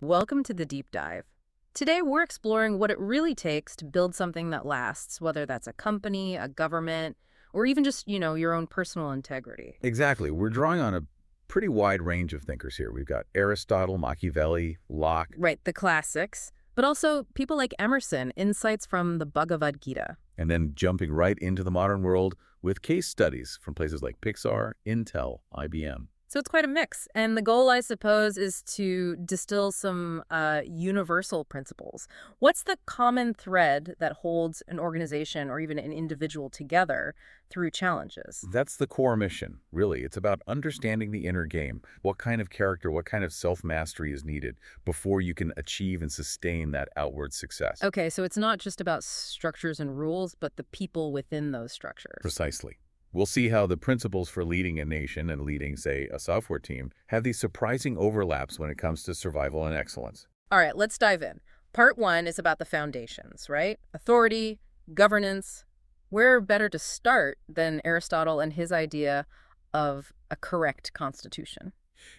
Welcome to the deep dive. Today, we're exploring what it really takes to build something that lasts, whether that's a company, a government, or even just, your own personal integrity. Exactly. We're drawing on a pretty wide range of thinkers here. We've got Aristotle, Machiavelli, Locke. Right, the classics, but also people like Emerson, insights from the Bhagavad Gita. And then jumping right into the modern world with case studies from places like Pixar, Intel, IBM. So it's quite a mix. And the goal, I suppose, is to distill some universal principles. What's the common thread that holds an organization or even an individual together through challenges? That's the core mission, really. It's about understanding the inner game. What kind of character, what kind of self-mastery is needed before you can achieve and sustain that outward success. Okay, so it's not just about structures and rules, but the people within those structures. Precisely. We'll see how the principles for leading a nation and leading, say, a software team have these surprising overlaps when it comes to survival and excellence. All right, let's dive in. Part one is about the foundations, right? Authority, governance. Where better to start than Aristotle and his idea of a correct constitution?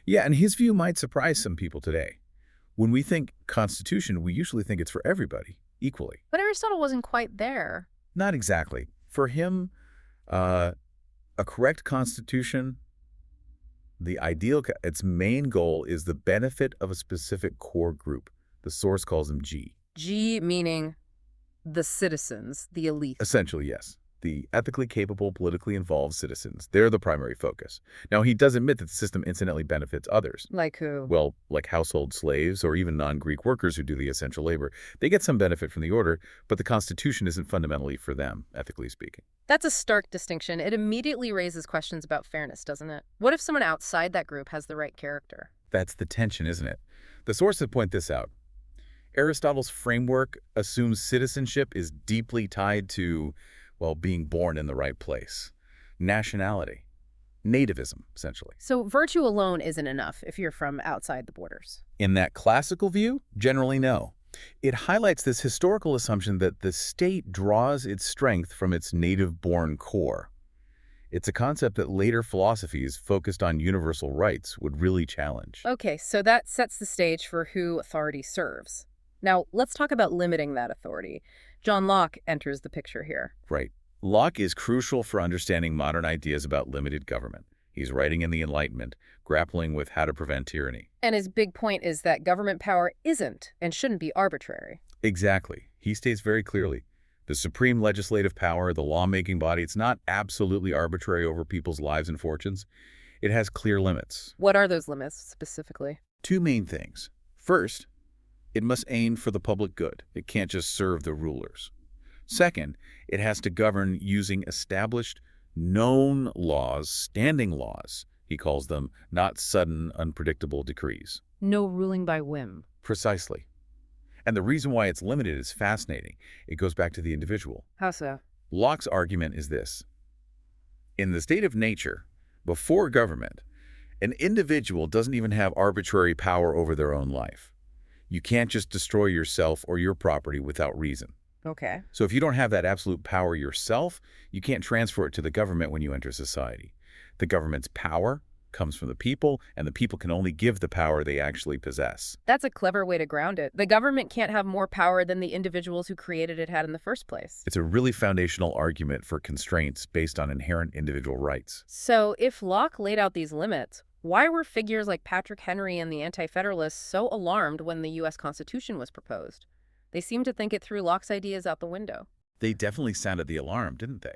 Yeah, and his view might surprise some people today. When we think constitution, we usually think it's for everybody, equally. But Aristotle wasn't quite there. Not exactly. For him, a correct constitution, its main goal is the benefit of a specific core group. The source calls them G. G meaning the citizens, the elite. Essentially, yes. The ethically capable, politically involved citizens. They're the primary focus. Now, he does admit that the system incidentally benefits others. Like who? Well, like household slaves or even non-Greek workers who do the essential labor. They get some benefit from the order, but the Constitution isn't fundamentally for them, ethically speaking. That's a stark distinction. It immediately raises questions about fairness, doesn't it? What if someone outside that group has the right character? That's the tension, isn't it? The sources point this out. Aristotle's framework assumes citizenship is deeply tied to, well, being born in the right place. Nationality. Nativism, essentially. So virtue alone isn't enough if you're from outside the borders. In that classical view, generally no. It highlights this historical assumption that the state draws its strength from its native-born core. It's a concept that later philosophies focused on universal rights would really challenge. Okay, so that sets the stage for who authority serves. Now, let's talk about limiting that authority. John Locke enters the picture here. Right. Locke is crucial for understanding modern ideas about limited government. He's writing in the Enlightenment, grappling with how to prevent tyranny. And his big point is that government power isn't and shouldn't be arbitrary. Exactly. He states very clearly, the supreme legislative power, the lawmaking body, it's not absolutely arbitrary over people's lives and fortunes. It has clear limits. What are those limits specifically? Two main things. First, it must aim for the public good. It can't just serve the rulers. Second, it has to govern using established, known laws, standing laws. He calls them not sudden, unpredictable decrees. No ruling by whim. Precisely. And the reason why it's limited is fascinating. It goes back to the individual. How so? Locke's argument is this. In the state of nature, before government, an individual doesn't even have arbitrary power over their own life. You can't just destroy yourself or your property without reason. Okay. So if you don't have that absolute power yourself, you can't transfer it to the government when you enter society. The government's power comes from the people, and the people can only give the power they actually possess. That's a clever way to ground it. The government can't have more power than the individuals who created it had in the first place. It's a really foundational argument for constraints based on inherent individual rights. So if Locke laid out these limits, why were figures like Patrick Henry and the Anti-Federalists so alarmed when the U.S. Constitution was proposed? They seemed to think it threw Locke's ideas out the window. They definitely sounded the alarm, didn't they?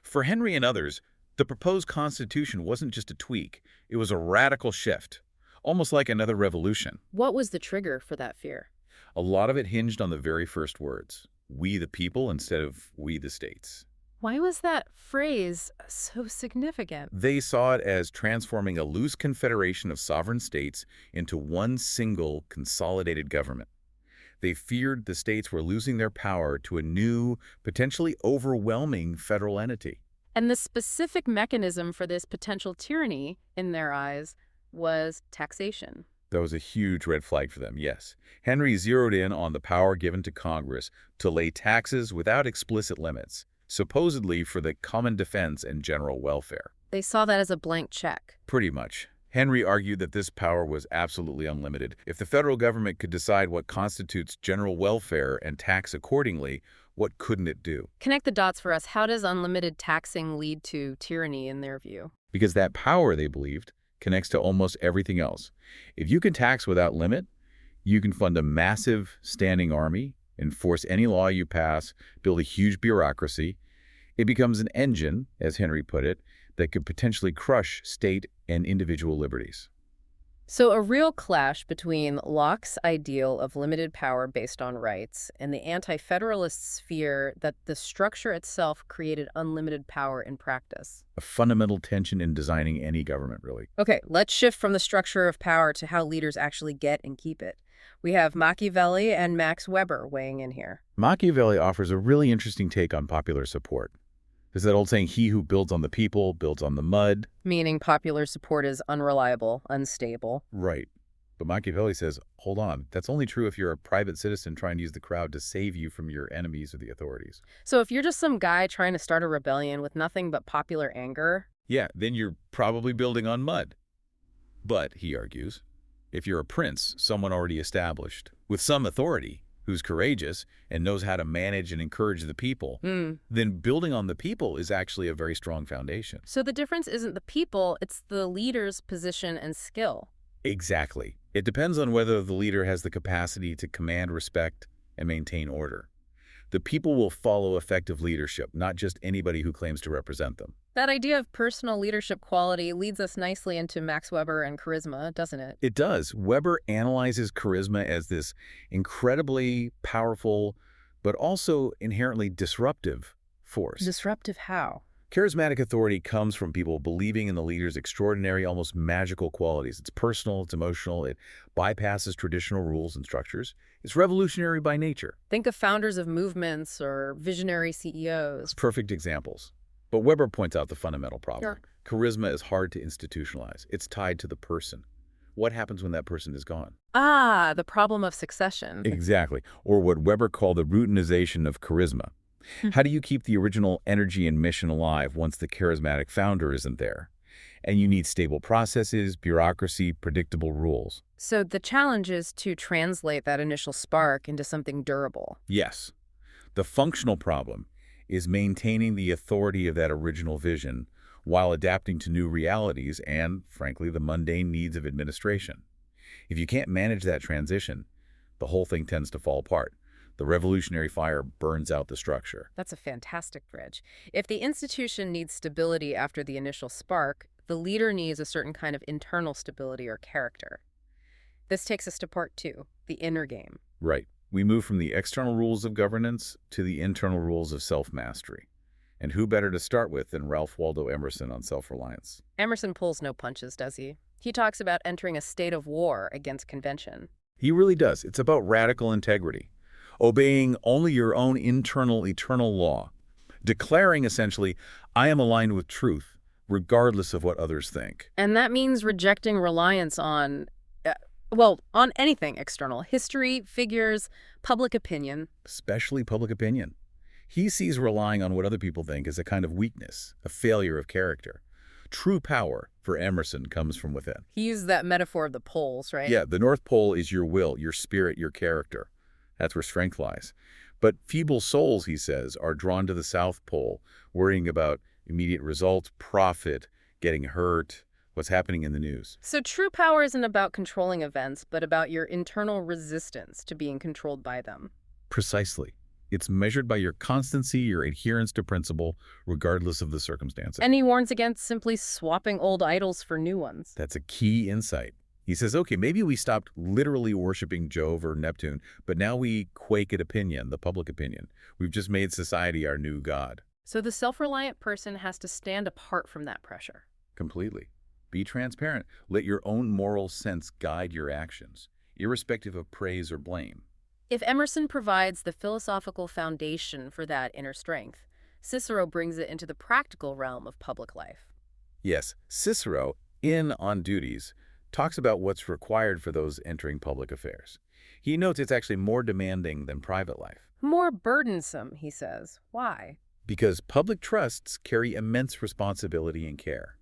For Henry and others, the proposed Constitution wasn't just a tweak. It was a radical shift, almost like another revolution. What was the trigger for that fear? A lot of it hinged on the very first words, we the people instead of we the states. Why was that phrase so significant? They saw it as transforming a loose confederation of sovereign states into one single consolidated government. They feared the states were losing their power to a new, potentially overwhelming federal entity. And the specific mechanism for this potential tyranny, in their eyes, was taxation. That was a huge red flag for them, yes. Henry zeroed in on the power given to Congress to lay taxes without explicit limits, supposedly for the common defense and general welfare. They saw that as a blank check. Pretty much. Henry argued that this power was absolutely unlimited. If the federal government could decide what constitutes general welfare and tax accordingly, what couldn't it do? Connect the dots for us. How does unlimited taxing lead to tyranny in their view? Because that power, they believed, connects to almost everything else. If you can tax without limit, you can fund a massive standing army, enforce any law you pass, build a huge bureaucracy. It becomes an engine, as Henry put it, that could potentially crush state and individual liberties. So a real clash between Locke's ideal of limited power based on rights and the anti-federalists' fear that the structure itself created unlimited power in practice. A fundamental tension in designing any government, really. Okay, let's shift from the structure of power to how leaders actually get and keep it. We have Machiavelli and Max Weber weighing in here. Machiavelli offers a really interesting take on popular support. There's that old saying, he who builds on the people builds on the mud. Meaning popular support is unreliable, unstable. Right. But Machiavelli says, hold on, that's only true if you're a private citizen trying to use the crowd to save you from your enemies or the authorities. So if you're just some guy trying to start a rebellion with nothing but popular anger... Yeah, then you're probably building on mud. But, he argues, if you're a prince, someone already established, with some authority, who's courageous and knows how to manage and encourage the people, then building on the people is actually a very strong foundation. So the difference isn't the people, it's the leader's position and skill. Exactly. It depends on whether the leader has the capacity to command respect and maintain order. The people will follow effective leadership, not just anybody who claims to represent them. That idea of personal leadership quality leads us nicely into Max Weber and charisma, doesn't it? It does. Weber analyzes charisma as this incredibly powerful, but also inherently disruptive force. Disruptive how? Charismatic authority comes from people believing in the leader's extraordinary, almost magical qualities. It's personal, it's emotional, it bypasses traditional rules and structures. It's revolutionary by nature. Think of founders of movements or visionary CEOs. Perfect examples. But Weber points out the fundamental problem. Sure. Charisma is hard to institutionalize. It's tied to the person. What happens when that person is gone? Ah, the problem of succession. Exactly. Or what Weber called the routinization of charisma. How do you keep the original energy and mission alive once the charismatic founder isn't there? And you need stable processes, bureaucracy, predictable rules. So the challenge is to translate that initial spark into something durable. Yes. The functional problem is maintaining the authority of that original vision while adapting to new realities and, frankly, the mundane needs of administration. If you can't manage that transition, the whole thing tends to fall apart. The revolutionary fire burns out the structure. That's a fantastic bridge. If the institution needs stability after the initial spark, the leader needs a certain kind of internal stability or character. This takes us to part 2, the inner game. Right. We move from the external rules of governance to the internal rules of self-mastery. And who better to start with than Ralph Waldo Emerson on self-reliance? Emerson pulls no punches, does he? He talks about entering a state of war against convention. He really does. It's about radical integrity. Obeying only your own internal, eternal law. Declaring, essentially, I am aligned with truth, regardless of what others think. And that means rejecting reliance on, on anything external. History, figures, public opinion. Especially public opinion. He sees relying on what other people think as a kind of weakness, a failure of character. True power, for Emerson, comes from within. He used that metaphor of the poles, right? Yeah, the North Pole is your will, your spirit, your character. That's where strength lies. But feeble souls, he says, are drawn to the South Pole, worrying about immediate results, profit, getting hurt, what's happening in the news. So true power isn't about controlling events, but about your internal resistance to being controlled by them. Precisely. It's measured by your constancy, your adherence to principle, regardless of the circumstances. And he warns against simply swapping old idols for new ones. That's a key insight. He says, okay, maybe we stopped literally worshiping Jove or Neptune, but now we quake at opinion, the public opinion. We've just made society our new god. So the self-reliant person has to stand apart from that pressure. Completely. Be transparent. Let your own moral sense guide your actions, irrespective of praise or blame. If Emerson provides the philosophical foundation for that inner strength, Cicero brings it into the practical realm of public life. Yes, Cicero, in On Duties, talks about what's required for those entering public affairs. He notes it's actually more demanding than private life. More burdensome, he says. Why? Because public trusts carry immense responsibility and care.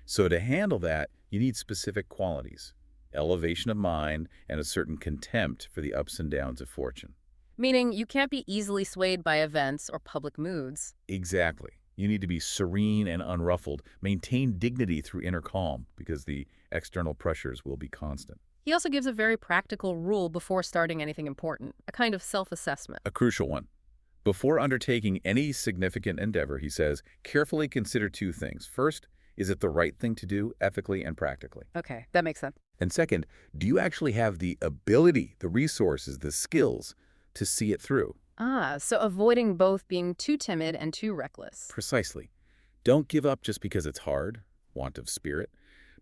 So to handle that, You need specific qualities, elevation of mind, and a certain contempt for the ups and downs of fortune. Meaning you can't be easily swayed by events or public moods. Exactly. You need to be serene and unruffled, maintain dignity through inner calm, because the external pressures will be constant. He also gives a very practical rule before starting anything important, a kind of self-assessment. A crucial one. Before undertaking any significant endeavor, he says, carefully consider two things. First, is it the right thing to do ethically and practically? Okay, that makes sense. And second, do you actually have the ability, the resources, the skills to see it through? Ah, so avoiding both being too timid and too reckless. Precisely. Don't give up just because it's hard, want of spirit,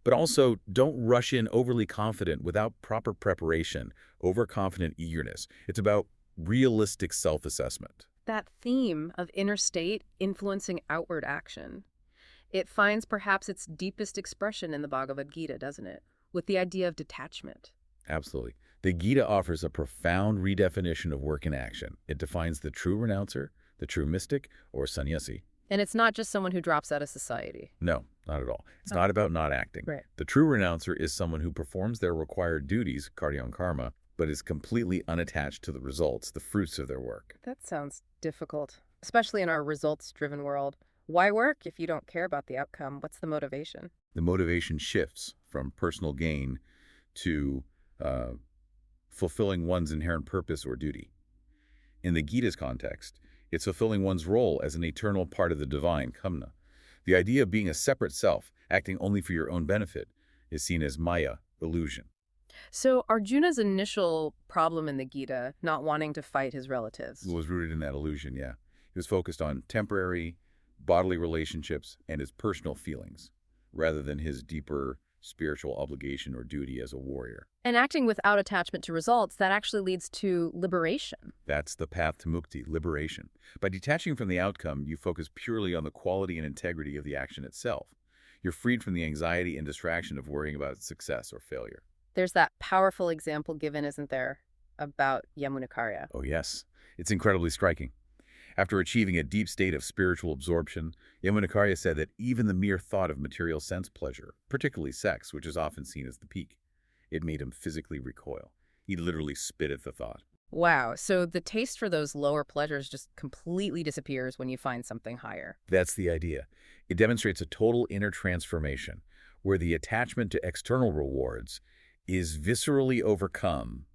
but also don't rush in overly confident without proper preparation, overconfident eagerness. It's about realistic self-assessment. That theme of inner state influencing outward action. It finds perhaps its deepest expression in the Bhagavad Gita, doesn't it? With the idea of detachment. Absolutely. The Gita offers a profound redefinition of work and action. It defines the true renouncer, the true mystic, or sannyasi. And it's not just someone who drops out of society. No, not at all. It's not about not acting. Right. The true renouncer is someone who performs their required duties, karya and karma, but is completely unattached to the results, the fruits of their work. That sounds difficult, especially in our results-driven world. Why work if you don't care about the outcome? What's the motivation? The motivation shifts from personal gain to fulfilling one's inherent purpose or duty. In the Gita's context, it's fulfilling one's role as an eternal part of the divine, kamna. The idea of being a separate self, acting only for your own benefit, is seen as maya, illusion. So Arjuna's initial problem in the Gita, not wanting to fight his relatives. It was rooted in that illusion, yeah. He was focused on temporary, bodily relationships and his personal feelings, rather than his deeper spiritual obligation or duty as a warrior. And acting without attachment to results, that actually leads to liberation. That's the path to mukti, liberation. By detaching from the outcome, you focus purely on the quality and integrity of the action itself. You're freed from the anxiety and distraction of worrying about success or failure. There's that powerful example given, isn't there, about Yamunacharya? Oh yes, it's incredibly striking. After achieving a deep state of spiritual absorption, Yamunacharya said that even the mere thought of material sense pleasure, particularly sex, which is often seen as the peak, it made him physically recoil. He literally spit at the thought. Wow, so the taste for those lower pleasures just completely disappears when you find something higher. That's the idea. It demonstrates a total inner transformation, where the attachment to external rewards is viscerally overcome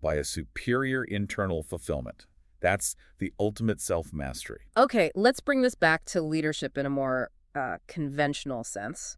by a superior internal fulfillment. That's the ultimate self-mastery. Okay, let's bring this back to leadership in a more conventional sense.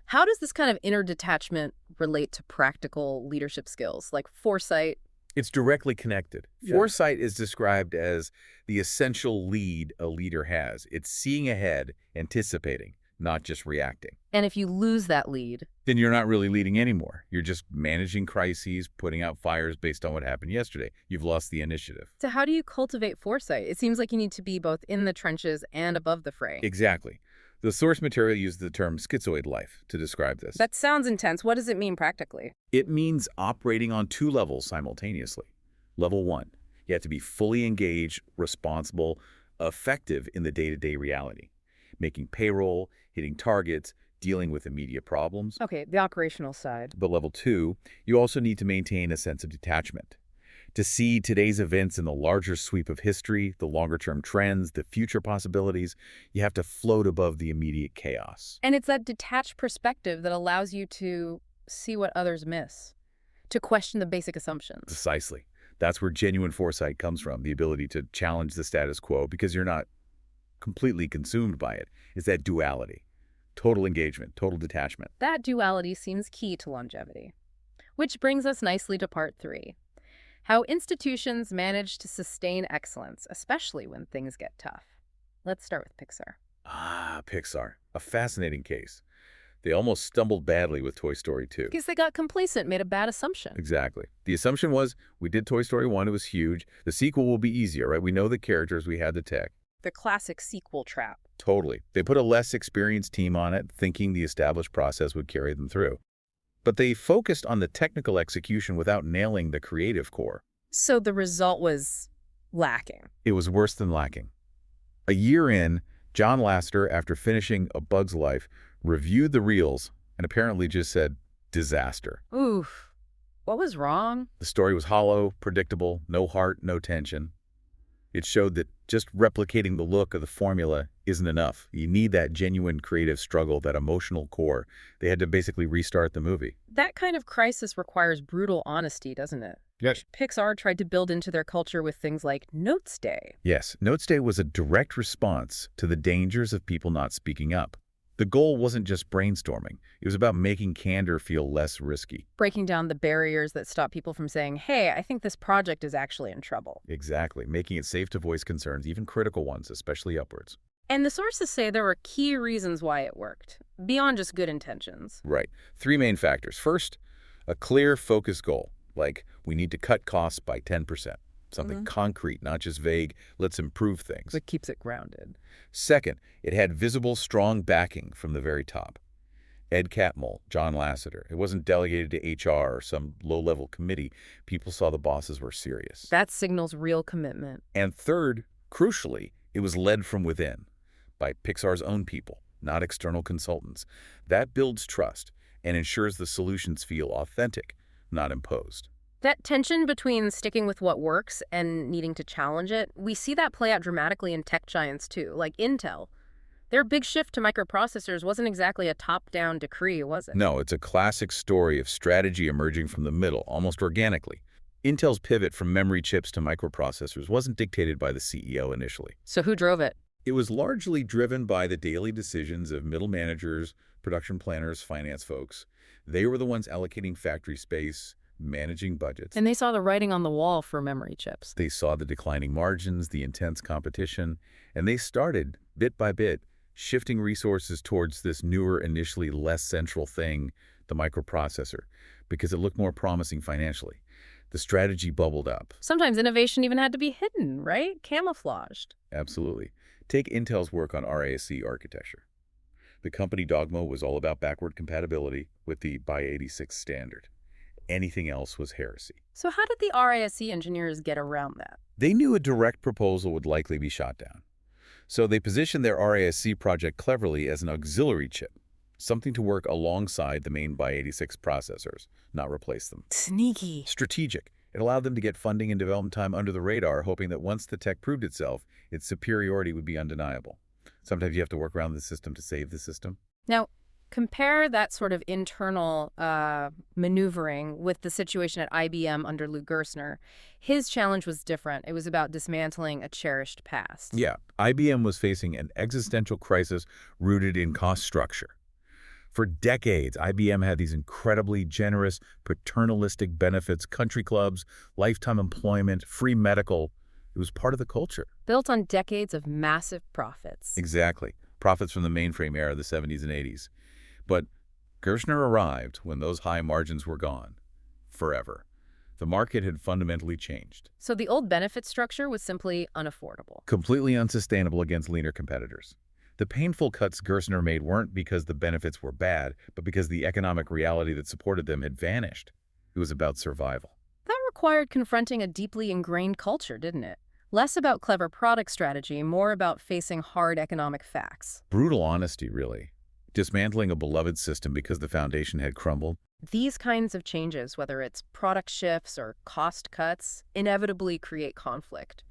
How does this kind of inner detachment relate to practical leadership skills like foresight? It's directly connected. Yeah. Foresight is described as the essential lead a leader has. It's seeing ahead, anticipating, not just reacting. And if you lose that lead, Then you're not really leading anymore. You're just managing crises, putting out fires based on what happened yesterday. You've lost the initiative. so how do you cultivate foresight? It seems like you need to be both in the trenches and above the fray. Exactly. The source material used the term schizoid life to describe this. That sounds intense. What does it mean practically? It means operating on two levels simultaneously. Level one, you have to be fully engaged, responsible, effective in the day-to-day reality, making payroll, hitting targets, dealing with immediate problems. Okay, the operational side. But level two, you also need to maintain a sense of detachment. To see today's events in the larger sweep of history, the longer-term trends, the future possibilities, you have to float above the immediate chaos. And it's that detached perspective that allows you to see what others miss, to question the basic assumptions. Precisely. That's where genuine foresight comes from, the ability to challenge the status quo because you're not completely consumed by it. It's that duality. Total engagement, total detachment. That duality seems key to longevity. Which brings us nicely to part 3. How institutions manage to sustain excellence, especially when things get tough. Let's start with Pixar. Ah, Pixar. A fascinating case. They almost stumbled badly with Toy Story 2. Because they got complacent, made a bad assumption. Exactly. The assumption was, we did Toy Story 1, it was huge. The sequel will be easier, right? We know the characters, we had the tech. The classic sequel trap. Totally. They put a less experienced team on it, thinking the established process would carry them through. But they focused on the technical execution without nailing the creative core. So the result was lacking. It was worse than lacking. A year in, John Lasseter, after finishing A Bug's Life, reviewed the reels and apparently just said, disaster. Oof. What was wrong? The story was hollow, predictable, no heart, no tension. It showed that just replicating the look of the formula isn't enough. You need that genuine creative struggle, that emotional core. They had to basically restart the movie. That kind of crisis requires brutal honesty, doesn't it? Yes. Pixar tried to build into their culture with things like Notes Day. Yes, Notes Day was a direct response to the dangers of people not speaking up. The goal wasn't just brainstorming. It was about making candor feel less risky. Breaking down the barriers that stop people from saying, hey, I think this project is actually in trouble. Exactly, making it safe to voice concerns, even critical ones, especially upwards. And the sources say there were key reasons why it worked, beyond just good intentions. Right. Three main factors. First, a clear, focused goal, like we need to cut costs by 10%. Something concrete, not just vague, let's improve things. It keeps it grounded. Second, it had visible, strong backing from the very top. Ed Catmull, John Lasseter. It wasn't delegated to HR or some low-level committee. People saw the bosses were serious. That signals real commitment. And third, crucially, it was led from within, by Pixar's own people, not external consultants. That builds trust and ensures the solutions feel authentic, not imposed. That tension between sticking with what works and needing to challenge it, we see that play out dramatically in tech giants too, like Intel. Their big shift to microprocessors wasn't exactly a top-down decree, was it? No, it's a classic story of strategy emerging from the middle, almost organically. Intel's pivot from memory chips to microprocessors wasn't dictated by the CEO initially. So who drove it? It was largely driven by the daily decisions of middle managers, production planners, finance folks. They were the ones allocating factory space, managing budgets. And they saw the writing on the wall for memory chips. They saw the declining margins, the intense competition, and they started, bit by bit, shifting resources towards this newer, initially less central thing, the microprocessor, because it looked more promising financially. The strategy bubbled up. Sometimes innovation even had to be hidden, right? Camouflaged. Absolutely. Take Intel's work on RASC architecture. The company dogma was all about backward compatibility with the by-86 standard. Anything else was heresy. So how did the RASC engineers get around that? They knew a direct proposal would likely be shot down. So they positioned their RASC project cleverly as an auxiliary chip, something to work alongside the main by-86 processors, not replace them. Sneaky. Strategic. It allowed them to get funding and development time under the radar, hoping that once the tech proved itself, its superiority would be undeniable. Sometimes you have to work around the system to save the system. Now, compare that sort of internal maneuvering with the situation at IBM under Lou Gerstner. His challenge was different. It was about dismantling a cherished past. Yeah, IBM was facing an existential crisis rooted in cost structure. For decades, IBM had these incredibly generous, paternalistic benefits, country clubs, lifetime employment, free medical. It was part of the culture. Built on decades of massive profits. Exactly. Profits from the mainframe era, the 70s and 80s. But Gerstner arrived when those high margins were gone. Forever. The market had fundamentally changed. So the old benefit structure was simply unaffordable. Completely unsustainable against leaner competitors. The painful cuts Gerstner made weren't because the benefits were bad, but because the economic reality that supported them had vanished. It was about survival. That required confronting a deeply ingrained culture, didn't it? Less about clever product strategy, more about facing hard economic facts. Brutal honesty, really. Dismantling a beloved system because the foundation had crumbled. These kinds of changes, whether it's product shifts or cost cuts, inevitably create conflict.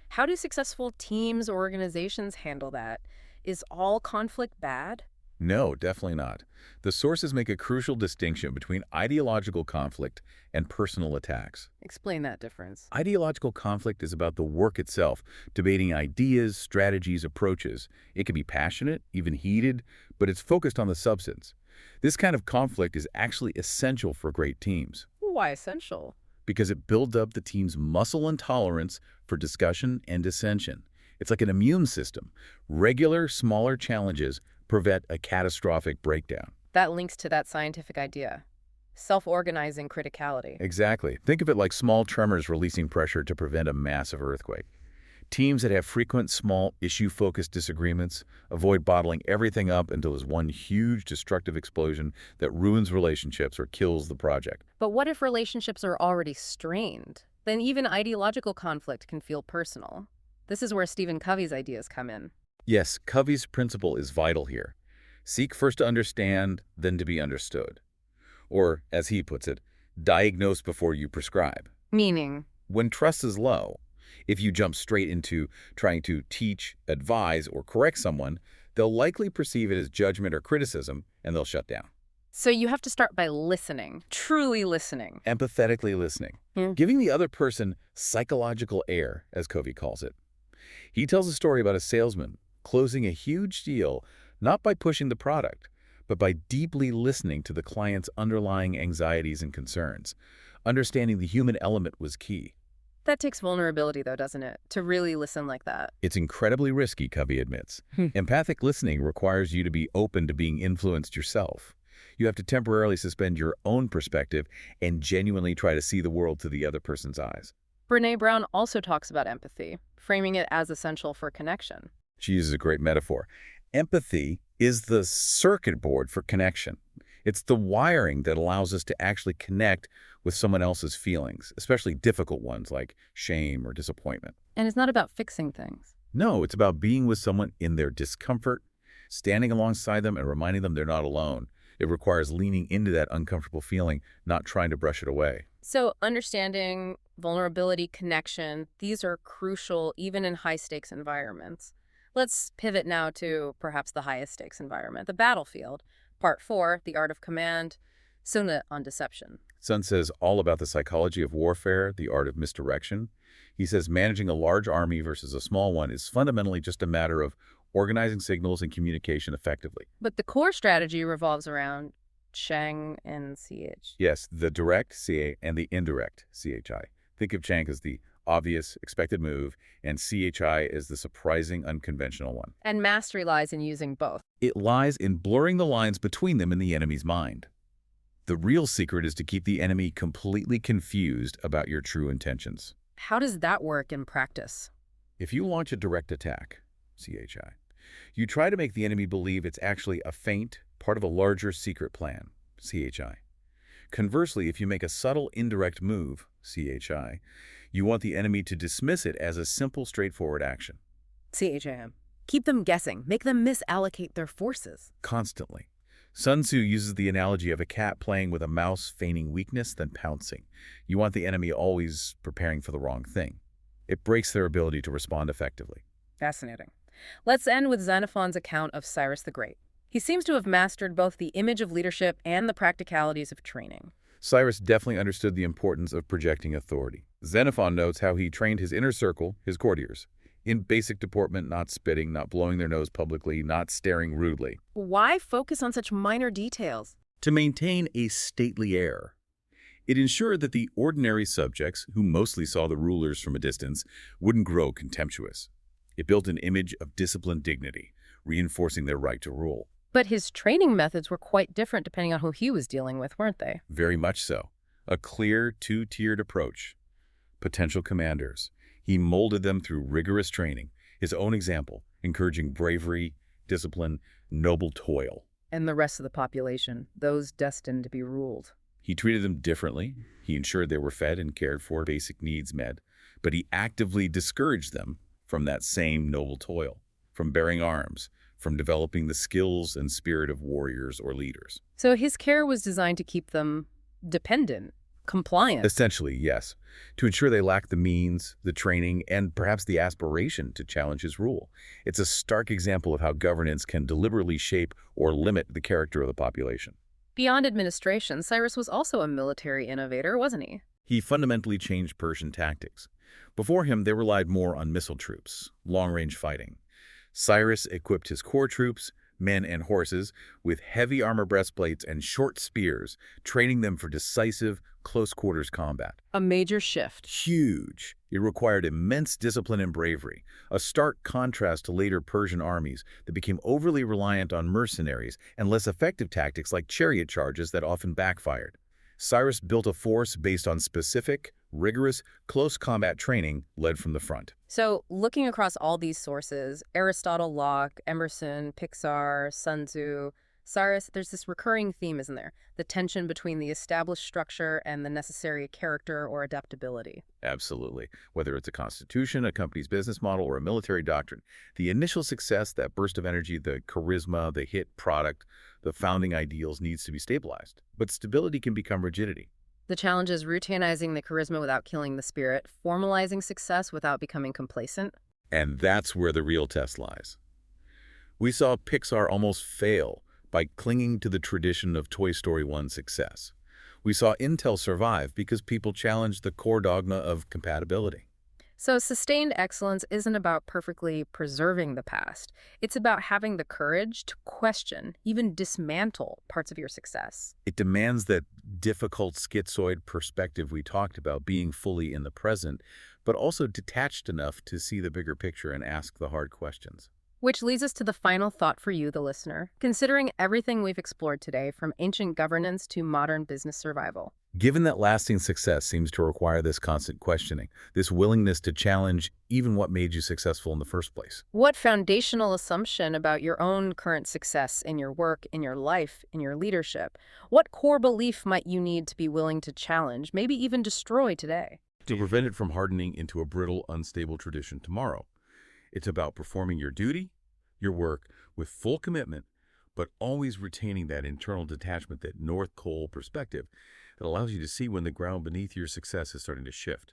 How do successful teams or organizations handle that? Is all conflict bad? No, definitely not. The sources make a crucial distinction between ideological conflict and personal attacks. Explain that difference. Ideological conflict is about the work itself, debating ideas, strategies, approaches. It can be passionate, even heated, but it's focused on the substance. This kind of conflict is actually essential for great teams. Why essential? Because it builds up the team's muscle and tolerance for discussion and dissension. It's like an immune system. Regular, smaller challenges prevent a catastrophic breakdown. That links to that scientific idea. Self-organizing criticality. Exactly. Think of it like small tremors releasing pressure to prevent a massive earthquake. Teams that have frequent, small, issue-focused disagreements avoid bottling everything up until there's one huge destructive explosion that ruins relationships or kills the project. But what if relationships are already strained? Then even ideological conflict can feel personal. This is where Stephen Covey's ideas come in. Yes, Covey's principle is vital here. Seek first to understand, then to be understood. Or, as he puts it, diagnose before you prescribe. Meaning, When trust is low, if you jump straight into trying to teach, advise, or correct someone, they'll likely perceive it as judgment or criticism, and they'll shut down. so you have to start by listening, truly listening. Empathetically listening, Hmm. giving the other person psychological air, as Covey calls it. He tells a story about a salesman closing a huge deal not by pushing the product, but by deeply listening to the client's underlying anxieties and concerns. Understanding the human element was key. That takes vulnerability, though, doesn't it? To really listen like that. It's incredibly risky, Covey admits. Hmm. Empathic listening requires you to be open to being influenced yourself. You have to temporarily suspend your own perspective and genuinely try to see the world through the other person's eyes. Brené Brown also talks about empathy, framing it as essential for connection. She uses a great metaphor. Empathy is the circuit board for connection. It's the wiring that allows us to actually connect with someone else's feelings, especially difficult ones like shame or disappointment. And it's not about fixing things. No, it's about being with someone in their discomfort, standing alongside them and reminding them they're not alone. It requires leaning into that uncomfortable feeling, not trying to brush it away. So understanding, vulnerability, connection, these are crucial even in high-stakes environments. Let's pivot now to perhaps the highest stakes environment, the battlefield. Part 4, the art of command, Sona on deception. Sun says all about the psychology of warfare, the art of misdirection. He says managing a large army versus a small one is fundamentally just a matter of organizing signals and communication effectively. But the core strategy revolves around Chang and CH. Yes, the direct CA and the indirect CHI. Think of Chang as the obvious, expected move, and CHI as the surprising, unconventional one. And mastery lies in using both. It lies in blurring the lines between them in the enemy's mind. The real secret is to keep the enemy completely confused about your true intentions. How does that work in practice? If you launch a direct attack, CHI, you try to make the enemy believe it's actually a feint, part of a larger secret plan, CHI. Conversely, if you make a subtle indirect move, CHI, you want the enemy to dismiss it as a simple, straightforward action. CHIM. Keep them guessing. Make them misallocate their forces. Constantly. Sun Tzu uses the analogy of a cat playing with a mouse, feigning weakness, then pouncing. You want the enemy always preparing for the wrong thing. It breaks their ability to respond effectively. Fascinating. Let's end with Xenophon's account of Cyrus the Great. He seems to have mastered both the image of leadership and the practicalities of training. Cyrus definitely understood the importance of projecting authority. Xenophon notes how he trained his inner circle, his courtiers, in basic deportment, not spitting, not blowing their nose publicly, not staring rudely. Why focus on such minor details? To maintain a stately air. It ensured that the ordinary subjects, who mostly saw the rulers from a distance, wouldn't grow contemptuous. It built an image of disciplined dignity, reinforcing their right to rule. But his training methods were quite different depending on who he was dealing with, weren't they? Very much so. A clear, two-tiered approach. Potential commanders. He molded them through rigorous training, his own example, encouraging bravery, discipline, noble toil. And the rest of the population, those destined to be ruled. He treated them differently. He ensured they were fed and cared for, basic needs met, but he actively discouraged them from that same noble toil, from bearing arms, from developing the skills and spirit of warriors or leaders. So his care was designed to keep them dependent, compliant. Essentially, yes, to ensure they lack the means, the training, and perhaps the aspiration to challenge his rule. It's a stark example of how governance can deliberately shape or limit the character of the population. Beyond administration, Cyrus was also a military innovator, wasn't he? He fundamentally changed Persian tactics. Before him, they relied more on missile troops, long-range fighting. Cyrus equipped his core troops, men and horses, with heavy armor breastplates and short spears, training them for decisive, close-quarters combat. A major shift. Huge. It required immense discipline and bravery, a stark contrast to later Persian armies that became overly reliant on mercenaries and less effective tactics like chariot charges that often backfired. Cyrus built a force based on specific, rigorous, close combat training led from the front. So, looking across all these sources, Aristotle, Locke, Emerson, Pixar, Sun Tzu, Cyrus, there's this recurring theme, isn't there? The tension between the established structure and the necessary character or adaptability. Absolutely. Whether it's a constitution, a company's business model, or a military doctrine, the initial success, that burst of energy, the charisma, the hit product, the founding ideals needs to be stabilized. But stability can become rigidity. The challenge is routinizing the charisma without killing the spirit, formalizing success without becoming complacent. And that's where the real test lies. We saw Pixar almost fail by clinging to the tradition of Toy Story 1's success. We saw Intel survive because people challenged the core dogma of compatibility. So sustained excellence isn't about perfectly preserving the past. It's about having the courage to question, even dismantle parts of your success. It demands that difficult schizoid perspective we talked about, being fully in the present, but also detached enough to see the bigger picture and ask the hard questions. Which leads us to the final thought for you, the listener. Considering everything we've explored today, from ancient governance to modern business survival, Given that lasting success seems to require this constant questioning, this willingness to challenge even what made you successful in the first place. what foundational assumption about your own current success in your work, in your life, in your leadership, what core belief might you need to be willing to challenge, maybe even destroy today? To prevent it from hardening into a brittle, unstable tradition tomorrow. It's about performing your duty, your work, with full commitment, but always retaining that internal detachment, that North Pole perspective that allows you to see when the ground beneath your success is starting to shift.